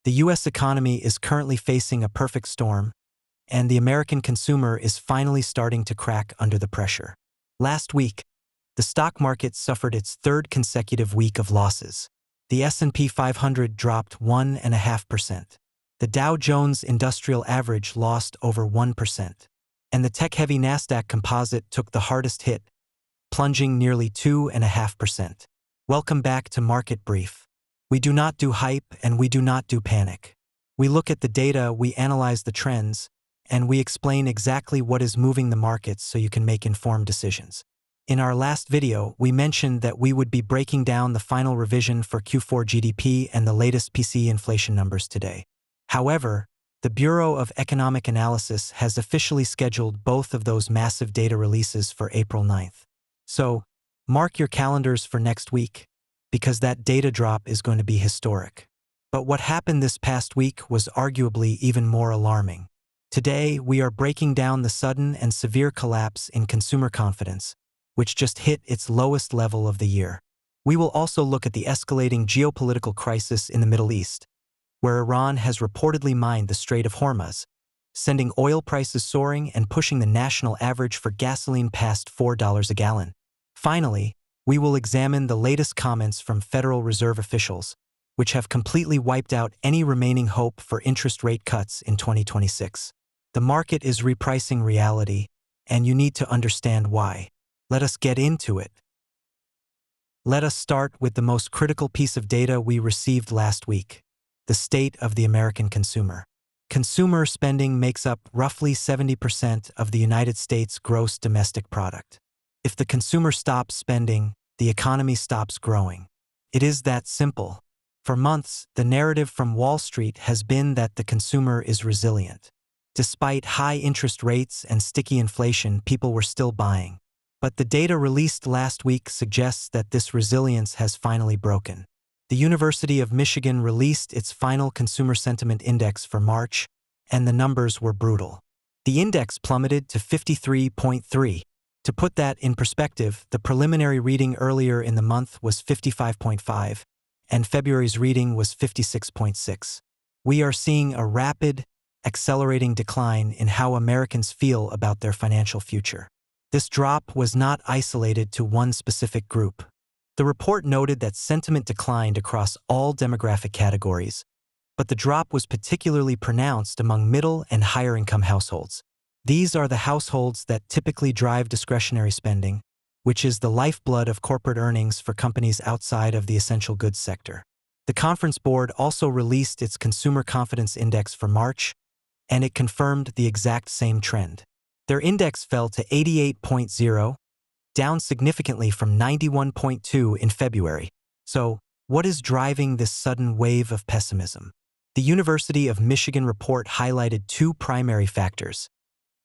The U.S. economy is currently facing a perfect storm, and the American consumer is finally starting to crack under the pressure. Last week, the stock market suffered its third consecutive week of losses. The S&P 500 dropped 1.5%. The Dow Jones Industrial Average lost over 1%. And the tech-heavy Nasdaq Composite took the hardest hit, plunging nearly 2.5%. Welcome back to Market Brief. We do not do hype and we do not do panic. We look at the data, we analyze the trends, and we explain exactly what is moving the markets so you can make informed decisions. In our last video, we mentioned that we would be breaking down the final revision for Q4 GDP and the latest PCE inflation numbers today. However, the Bureau of Economic Analysis has officially scheduled both of those massive data releases for April 9th. So, mark your calendars for next week, because that data drop is going to be historic. But what happened this past week was arguably even more alarming. Today, we are breaking down the sudden and severe collapse in consumer confidence, which just hit its lowest level of the year. We will also look at the escalating geopolitical crisis in the Middle East, where Iran has reportedly mined the Strait of Hormuz, sending oil prices soaring and pushing the national average for gasoline past $4 a gallon. Finally, we will examine the latest comments from Federal Reserve officials, which have completely wiped out any remaining hope for interest rate cuts in 2026. The market is repricing reality, and you need to understand why. Let us get into it. Let us start with the most critical piece of data we received last week: the state of the American consumer. Consumer spending makes up roughly 70% of the United States' gross domestic product. If the consumer stops spending, the economy stops growing. It is that simple. For months, the narrative from Wall Street has been that the consumer is resilient. Despite high interest rates and sticky inflation, people were still buying. But the data released last week suggests that this resilience has finally broken. The University of Michigan released its final Consumer Sentiment Index for March, and the numbers were brutal. The index plummeted to 53.3. To put that in perspective, the preliminary reading earlier in the month was 55.5, and February's reading was 56.6. We are seeing a rapid, accelerating decline in how Americans feel about their financial future. This drop was not isolated to one specific group. The report noted that sentiment declined across all demographic categories, but the drop was particularly pronounced among middle and higher-income households. These are the households that typically drive discretionary spending, which is the lifeblood of corporate earnings for companies outside of the essential goods sector. The Conference Board also released its Consumer Confidence Index for March, and it confirmed the exact same trend. Their index fell to 88.0, down significantly from 91.2 in February. So, what is driving this sudden wave of pessimism? The University of Michigan report highlighted two primary factors: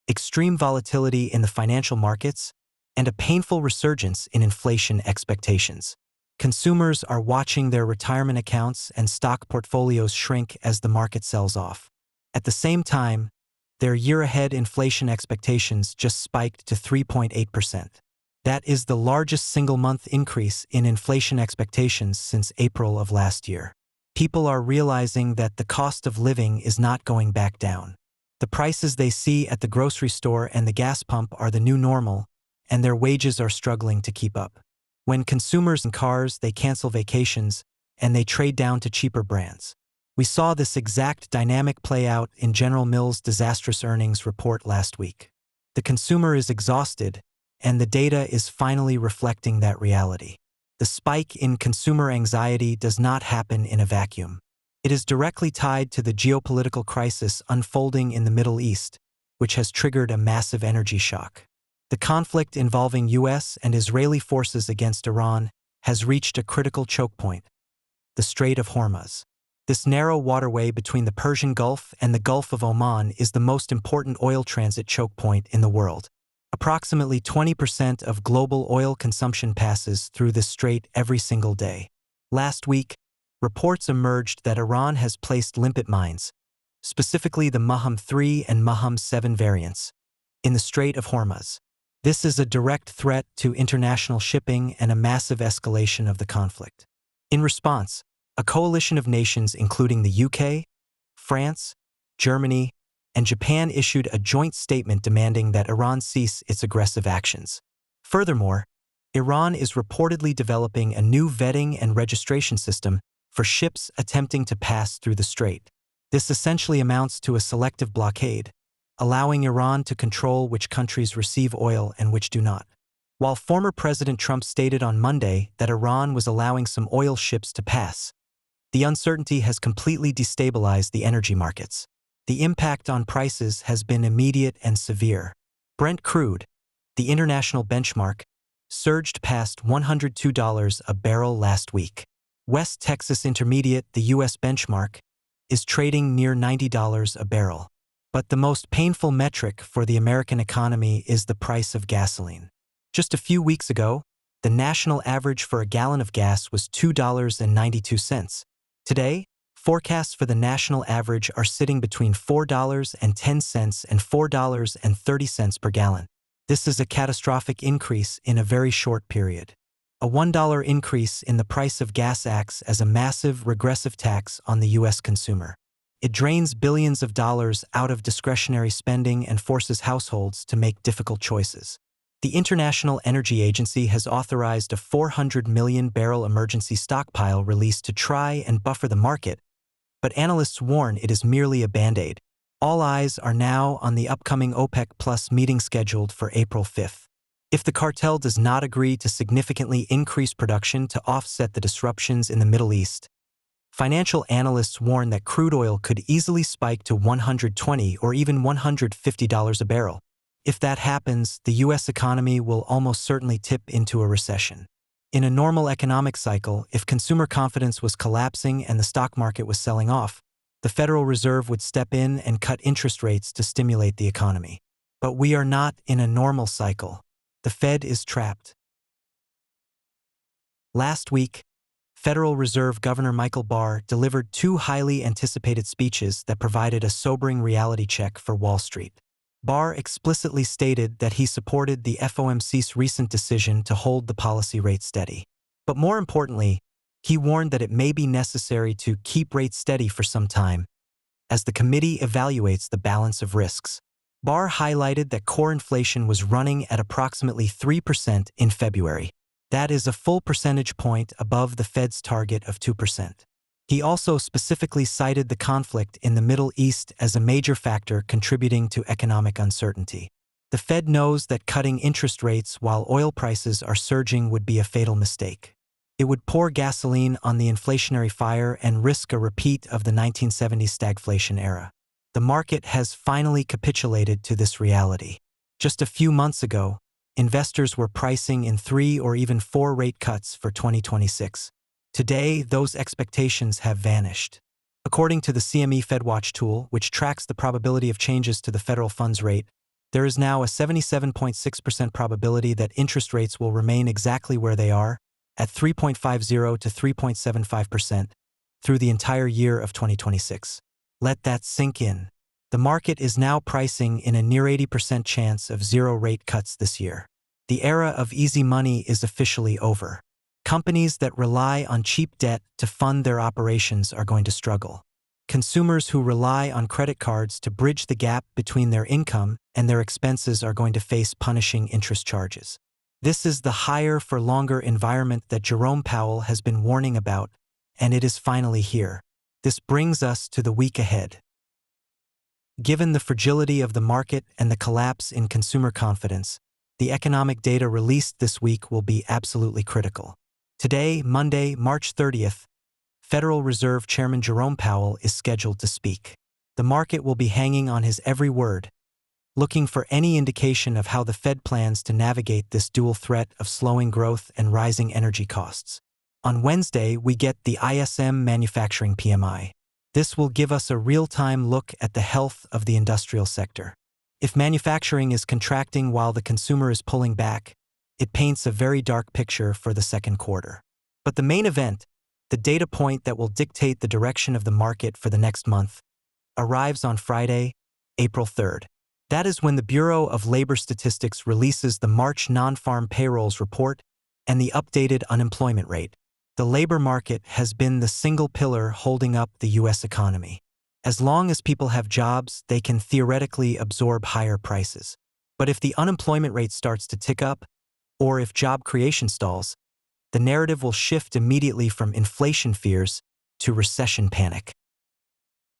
extreme volatility in the financial markets and a painful resurgence in inflation expectations. Consumers are watching their retirement accounts and stock portfolios shrink as the market sells off. At the same time, their year-ahead inflation expectations just spiked to 3.8%. That is the largest single-month increase in inflation expectations since April of last year. People are realizing that the cost of living is not going back down. The prices they see at the grocery store and the gas pump are the new normal, and their wages are struggling to keep up. When consumers in cars, they cancel vacations, and they trade down to cheaper brands. We saw this exact dynamic play out in General Mills' disastrous earnings report last week. The consumer is exhausted, and the data is finally reflecting that reality. The spike in consumer anxiety does not happen in a vacuum. It is directly tied to the geopolitical crisis unfolding in the Middle East, which has triggered a massive energy shock. The conflict involving U.S. and Israeli forces against Iran has reached a critical choke point: the Strait of Hormuz. This narrow waterway between the Persian Gulf and the Gulf of Oman is the most important oil transit choke point in the world. Approximately 20% of global oil consumption passes through this strait every single day. Last week, reports emerged that Iran has placed limpet mines, specifically the Maham 3 and Maham 7 variants, in the Strait of Hormuz. This is a direct threat to international shipping and a massive escalation of the conflict. In response, a coalition of nations including the UK, France, Germany, and Japan issued a joint statement demanding that Iran cease its aggressive actions. Furthermore, Iran is reportedly developing a new vetting and registration system for ships attempting to pass through the strait. This essentially amounts to a selective blockade, allowing Iran to control which countries receive oil and which do not. While former President Trump stated on Monday that Iran was allowing some oil ships to pass, the uncertainty has completely destabilized the energy markets. The impact on prices has been immediate and severe. Brent crude, the international benchmark, surged past $102 a barrel last week. West Texas Intermediate, the U.S. benchmark, is trading near $90 a barrel. But the most painful metric for the American economy is the price of gasoline. Just a few weeks ago, the national average for a gallon of gas was $2.92. Today, forecasts for the national average are sitting between $4.10 and $4.30 per gallon. This is a catastrophic increase in a very short period. A $1 increase in the price of gas acts as a massive regressive tax on the U.S. consumer. It drains billions of dollars out of discretionary spending and forces households to make difficult choices. The International Energy Agency has authorized a 400 million barrel emergency stockpile release to try and buffer the market, but analysts warn it is merely a band-aid. All eyes are now on the upcoming OPEC Plus meeting scheduled for April 5th. If the cartel does not agree to significantly increase production to offset the disruptions in the Middle East, financial analysts warn that crude oil could easily spike to $120 or even $150 a barrel. If that happens, the U.S. economy will almost certainly tip into a recession. In a normal economic cycle, if consumer confidence was collapsing and the stock market was selling off, the Federal Reserve would step in and cut interest rates to stimulate the economy. But we are not in a normal cycle. The Fed is trapped. Last week, Federal Reserve Governor Michael Barr delivered two highly anticipated speeches that provided a sobering reality check for Wall Street. Barr explicitly stated that he supported the FOMC's recent decision to hold the policy rate steady. But more importantly, he warned that it may be necessary to keep rates steady for some time, as the committee evaluates the balance of risks. Barr highlighted that core inflation was running at approximately 3% in February. That is a full percentage point above the Fed's target of 2%. He also specifically cited the conflict in the Middle East as a major factor contributing to economic uncertainty. The Fed knows that cutting interest rates while oil prices are surging would be a fatal mistake. It would pour gasoline on the inflationary fire and risk a repeat of the 1970s stagflation era. The market has finally capitulated to this reality. Just a few months ago, investors were pricing in 3 or even 4 rate cuts for 2026. Today, those expectations have vanished. According to the CME FedWatch tool, which tracks the probability of changes to the federal funds rate, there is now a 77.6% probability that interest rates will remain exactly where they are, at 3.50 to 3.75%, through the entire year of 2026. Let that sink in. The market is now pricing in a near 80% chance of 0 rate cuts this year. The era of easy money is officially over. Companies that rely on cheap debt to fund their operations are going to struggle. Consumers who rely on credit cards to bridge the gap between their income and their expenses are going to face punishing interest charges. This is the higher-for-longer environment that Jerome Powell has been warning about, and it is finally here. This brings us to the week ahead. Given the fragility of the market and the collapse in consumer confidence, the economic data released this week will be absolutely critical. Today, Monday, March 30th, Federal Reserve Chairman Jerome Powell is scheduled to speak. The market will be hanging on his every word, looking for any indication of how the Fed plans to navigate this dual threat of slowing growth and rising energy costs. On Wednesday, we get the ISM Manufacturing PMI. This will give us a real-time look at the health of the industrial sector. If manufacturing is contracting while the consumer is pulling back, it paints a very dark picture for the second quarter. But the main event, the data point that will dictate the direction of the market for the next month, arrives on Friday, April 3rd. That is when the Bureau of Labor Statistics releases the March Nonfarm Payrolls report and the updated unemployment rate. The labor market has been the single pillar holding up the U.S. economy. As long as people have jobs, they can theoretically absorb higher prices. But if the unemployment rate starts to tick up, or if job creation stalls, the narrative will shift immediately from inflation fears to recession panic.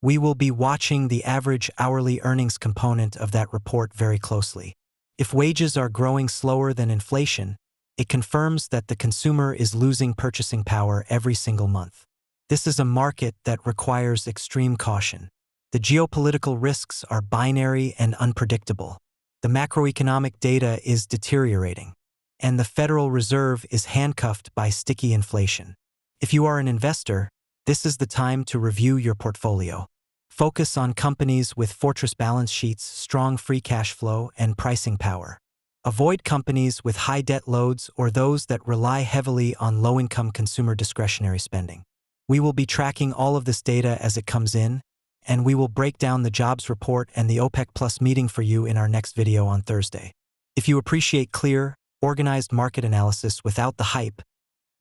We will be watching the average hourly earnings component of that report very closely. If wages are growing slower than inflation, it confirms that the consumer is losing purchasing power every single month. This is a market that requires extreme caution. The geopolitical risks are binary and unpredictable. The macroeconomic data is deteriorating, and the Federal Reserve is handcuffed by sticky inflation. If you are an investor, this is the time to review your portfolio. Focus on companies with fortress balance sheets, strong free cash flow, and pricing power. Avoid companies with high debt loads or those that rely heavily on low-income consumer discretionary spending. We will be tracking all of this data as it comes in, and we will break down the jobs report and the OPEC Plus meeting for you in our next video on Thursday. If you appreciate clear, organized market analysis without the hype,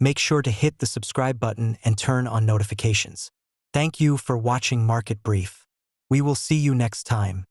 make sure to hit the subscribe button and turn on notifications. Thank you for watching Market Brief. We will see you next time.